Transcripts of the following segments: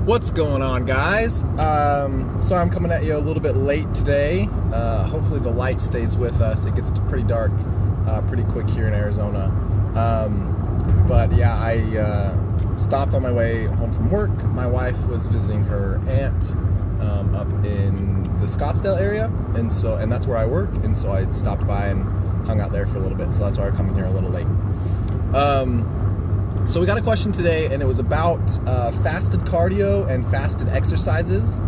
What's going on, guys? Sorry I'm coming at you a little bit late today. Hopefully the light stays with us. It gets pretty dark pretty quick here in Arizona. But yeah, I stopped on my way home from work. My wife was visiting her aunt up in the Scottsdale area, and that's where I work, and so I stopped by and hung out there for a little bit, so that's why I'm coming here a little late. So we got a question today, and it was about fasted cardio and fasted exercises,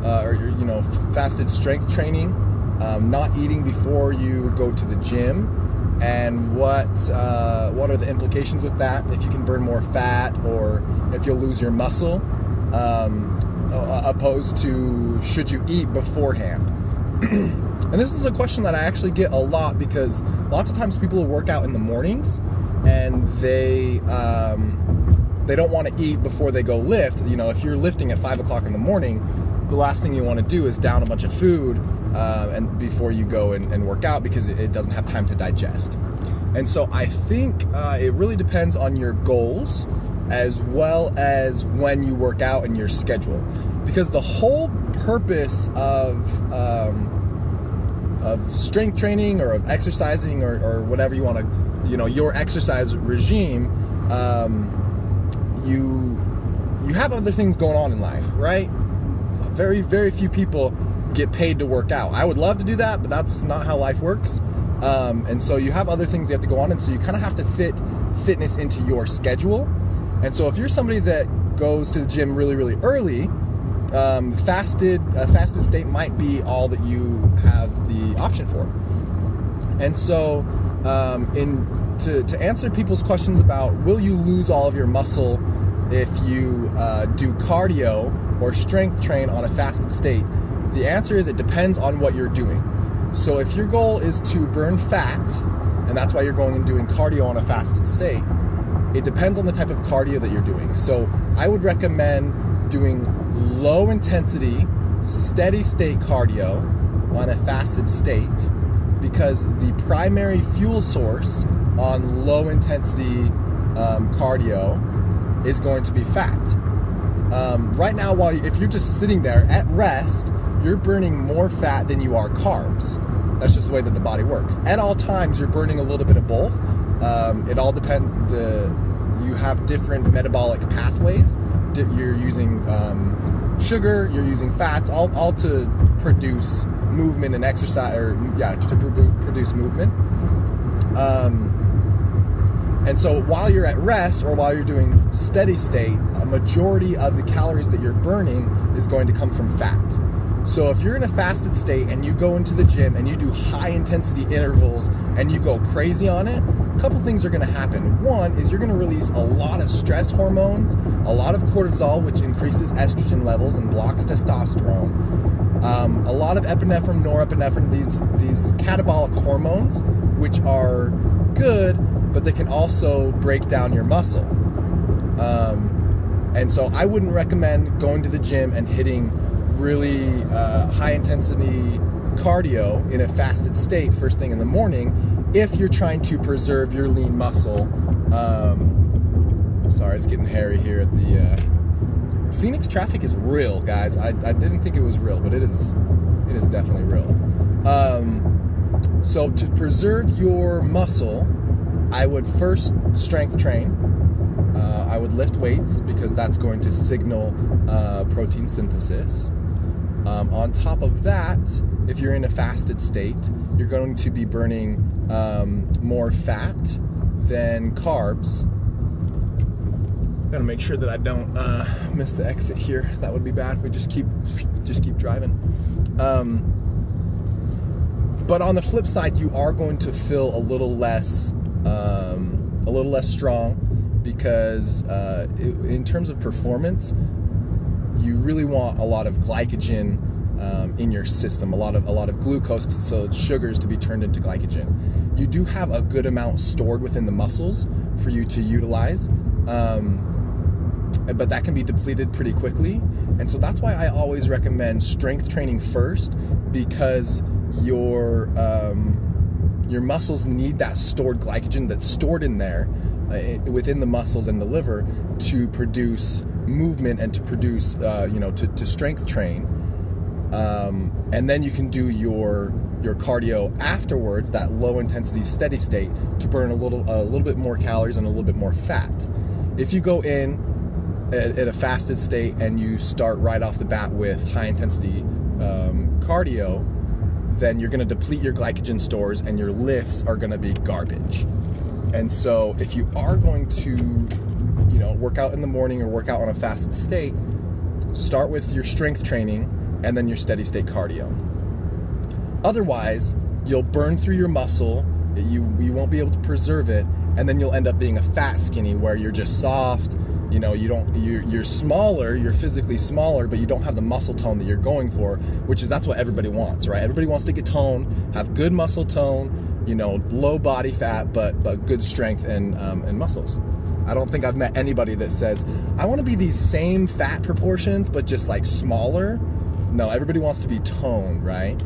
or fasted strength training, not eating before you go to the gym, and what are the implications with that, if you can burn more fat or if you'll lose your muscle, opposed to should you eat beforehand. And this is a question that I actually get a lot, because lots of times people will work out in the mornings and they don't want to eat before they go lift. If you're lifting at 5 o'clock in the morning, the last thing you want to do is down a bunch of food and before you go and work out, because it doesn't have time to digest. And so I think it really depends on your goals as well as when you work out and your schedule, because the whole purpose of strength training or of exercising or whatever you want to, your exercise regime, you have other things going on in life, right? Very, very few people get paid to work out. I would love to do that, but that's not how life works. And so you have other things you have to go on, and so you kind of have to fit fitness into your schedule. And so if you're somebody that goes to the gym really, really early, a fasted state might be all that you have the option for. And so to answer people's questions about will you lose all of your muscle if you do cardio or strength train on a fasted state, the answer is it depends on what you're doing. So if your goal is to burn fat, and that's why you're going and doing cardio on a fasted state, it depends on the type of cardio that you're doing. So I would recommend doing low intensity, steady state cardio on a fasted state, because the primary fuel source on low intensity cardio is going to be fat. Right now, if you're just sitting there at rest, you're burning more fat than you are carbs. That's just the way that the body works. At all times, you're burning a little bit of both. It all depends. You have different metabolic pathways. You're using sugar, you're using fats, all to produce movement and exercise, to produce movement. And so while you're at rest or while you're doing steady state, a majority of the calories that you're burning is going to come from fat. So if you're in a fasted state and you go into the gym and you do high intensity intervals and you go crazy on it, a couple things are going to happen. One is you're going to release a lot of stress hormones, a lot of cortisol, which increases estrogen levels and blocks testosterone, a lot of epinephrine, norepinephrine, these catabolic hormones, which are good, but they can also break down your muscle. And so I wouldn't recommend going to the gym and hitting really high intensity cardio in a fasted state first thing in the morning if you're trying to preserve your lean muscle. Sorry, it's getting hairy here at the Phoenix traffic is real, guys. I didn't think it was real, but it is definitely real. So to preserve your muscle, I would first strength train. I would lift weights, because that's going to signal protein synthesis. On top of that, if you're in a fasted state, you're going to be burning more fat than carbs. Gotta make sure that I don't miss the exit here. That would be bad. We just keep driving. But on the flip side, you are going to feel a little less strong, because in terms of performance, you really want a lot of glycogen in your system, a lot of glucose, so sugars to be turned into glycogen. You do have a good amount stored within the muscles for you to utilize, but that can be depleted pretty quickly. And so that's why I always recommend strength training first, because your muscles need that stored glycogen that's stored in there within the muscles and the liver to produce movement and to produce, to strength train. And then you can do your cardio afterwards, that low intensity steady state, to burn a little bit more calories and a little bit more fat. If you go in at a fasted state and you start right off the bat with high intensity cardio, then you're going to deplete your glycogen stores and your lifts are going to be garbage. And so if you are going to, work out in the morning or work out on a fasted state, start with your strength training and then your steady state cardio. Otherwise, you'll burn through your muscle, you won't be able to preserve it, and then you'll end up being a fat skinny where you're just soft, you're smaller, you're physically smaller, but you don't have the muscle tone that you're going for, that's what everybody wants, right? Everybody wants to get toned, have good muscle tone, low body fat, but good strength and muscles. I don't think I've met anybody that says, I want to be these same fat proportions, but just like smaller. No, everybody wants to be toned, right?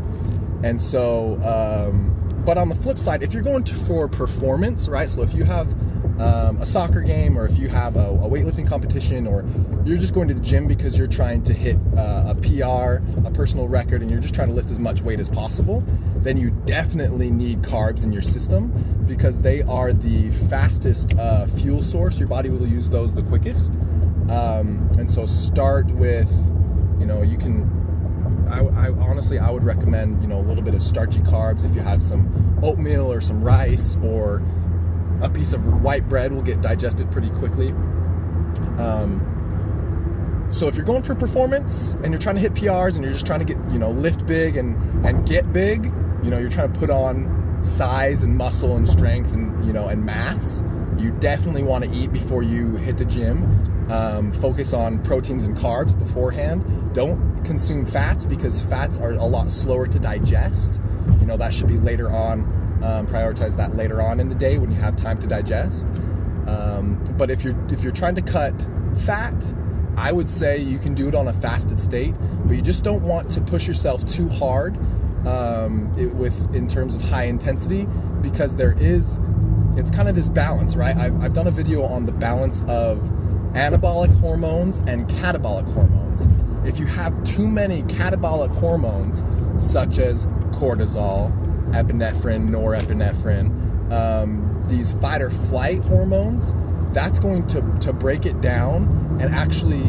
And so, but on the flip side, if you're going for performance, right? So if you have a soccer game, or if you have a weightlifting competition, or you're just going to the gym because you're trying to hit a PR, a personal record, and you're just trying to lift as much weight as possible, then you definitely need carbs in your system because they are the fastest fuel source. Your body will use those the quickest. And so start with, I honestly would recommend, a little bit of starchy carbs. If you have some oatmeal or some rice or a piece of white bread, will get digested pretty quickly. So if you're going for performance and you're trying to hit PRs and you're just trying to get, lift big and get big, you're trying to put on size and muscle and strength and, and mass, you definitely want to eat before you hit the gym. Focus on proteins and carbs beforehand. Don't consume fats because fats are a lot slower to digest. That should be later on. Prioritize that later on in the day when you have time to digest. But if you're trying to cut fat, I would say you can do it on a fasted state, but you just don't want to push yourself too hard in terms of high intensity, because it's kind of this balance, right? I've done a video on the balance of anabolic hormones and catabolic hormones. If you have too many catabolic hormones, such as cortisol, epinephrine, norepinephrine, these fight or flight hormones, that's going to break it down. And actually,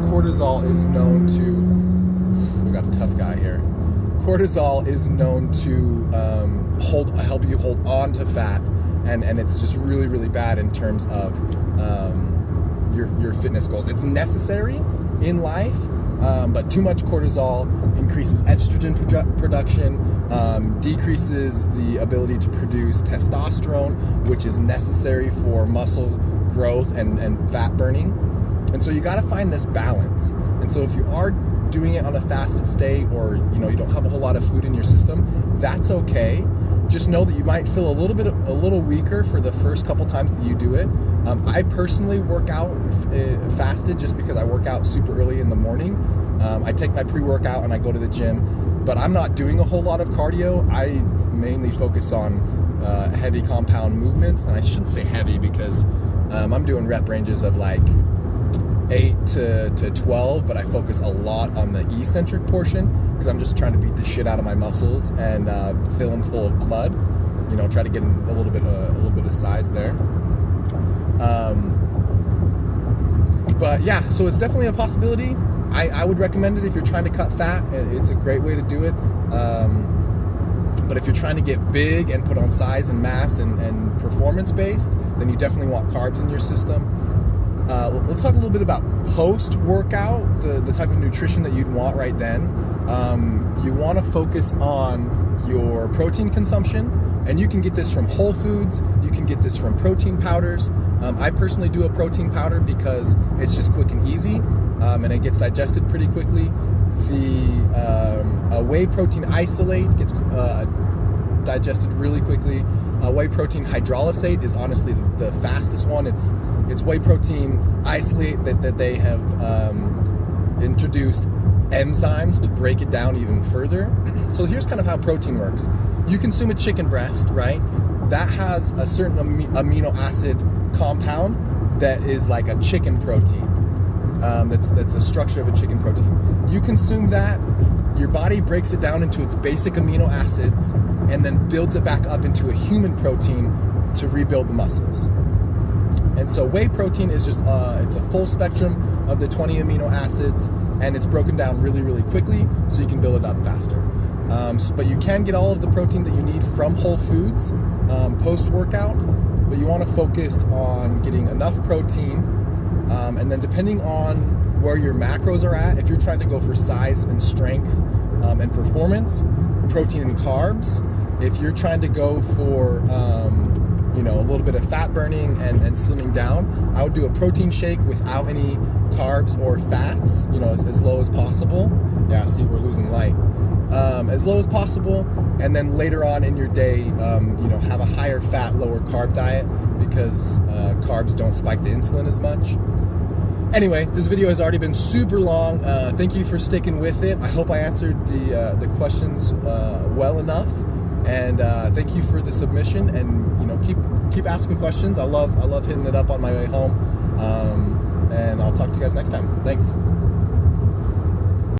cortisol is known to, we got a tough guy here. Cortisol is known to help you hold on to fat, and it's just really, really bad in terms of your fitness goals. It's necessary in life, but too much cortisol increases estrogen production, decreases the ability to produce testosterone, which is necessary for muscle growth and fat burning. And so you got to find this balance. And so if you are doing it on a fasted state, or you don't have a whole lot of food in your system, that's okay. Just know that you might feel a little weaker for the first couple times that you do it. I personally work out fasted just because I work out super early in the morning. I take my pre-workout and I go to the gym, but I'm not doing a whole lot of cardio. I mainly focus on heavy compound movements, and I shouldn't say heavy because I'm doing rep ranges of like 8 to 12, but I focus a lot on the eccentric portion because I'm just trying to beat the shit out of my muscles and fill them full of blood. Try to get a little bit of size there. But yeah, so it's definitely a possibility. I would recommend it if you're trying to cut fat. It's a great way to do it. But if you're trying to get big and put on size and mass and performance based, then you definitely want carbs in your system. Let's talk a little bit about post-workout, the type of nutrition that you'd want right then. You want to focus on your protein consumption, and you can get this from Whole Foods, you can get this from protein powders. I personally do a protein powder because it's just quick and easy, and it gets digested pretty quickly. The whey protein isolate gets digested really quickly. Whey protein hydrolysate is honestly the fastest one. It's whey protein isolate that they have introduced enzymes to break it down even further. So here's kind of how protein works. You consume a chicken breast, right? That has a certain amino acid compound that is like a chicken protein. That's a structure of a chicken protein. You consume that, your body breaks it down into its basic amino acids and then builds it back up into a human protein to rebuild the muscles. And so whey protein is just, it's a full spectrum of the 20 amino acids, and it's broken down really, really quickly so you can build it up faster. But you can get all of the protein that you need from whole foods post-workout, but you want to focus on getting enough protein, and then depending on where your macros are at, if you're trying to go for size and strength and performance, protein and carbs. If you're trying to go for a little bit of fat burning and slimming down, I would do a protein shake without any carbs or fats, as low as possible. Yeah, see, we're losing light. As low as possible, and then later on in your day, have a higher fat, lower carb diet, because carbs don't spike the insulin as much. Anyway, this video has already been super long. Thank you for sticking with it. I hope I answered the questions well enough, and thank you for the submission. And keep asking questions. I love hitting it up on my way home. And I'll talk to you guys next time. Thanks.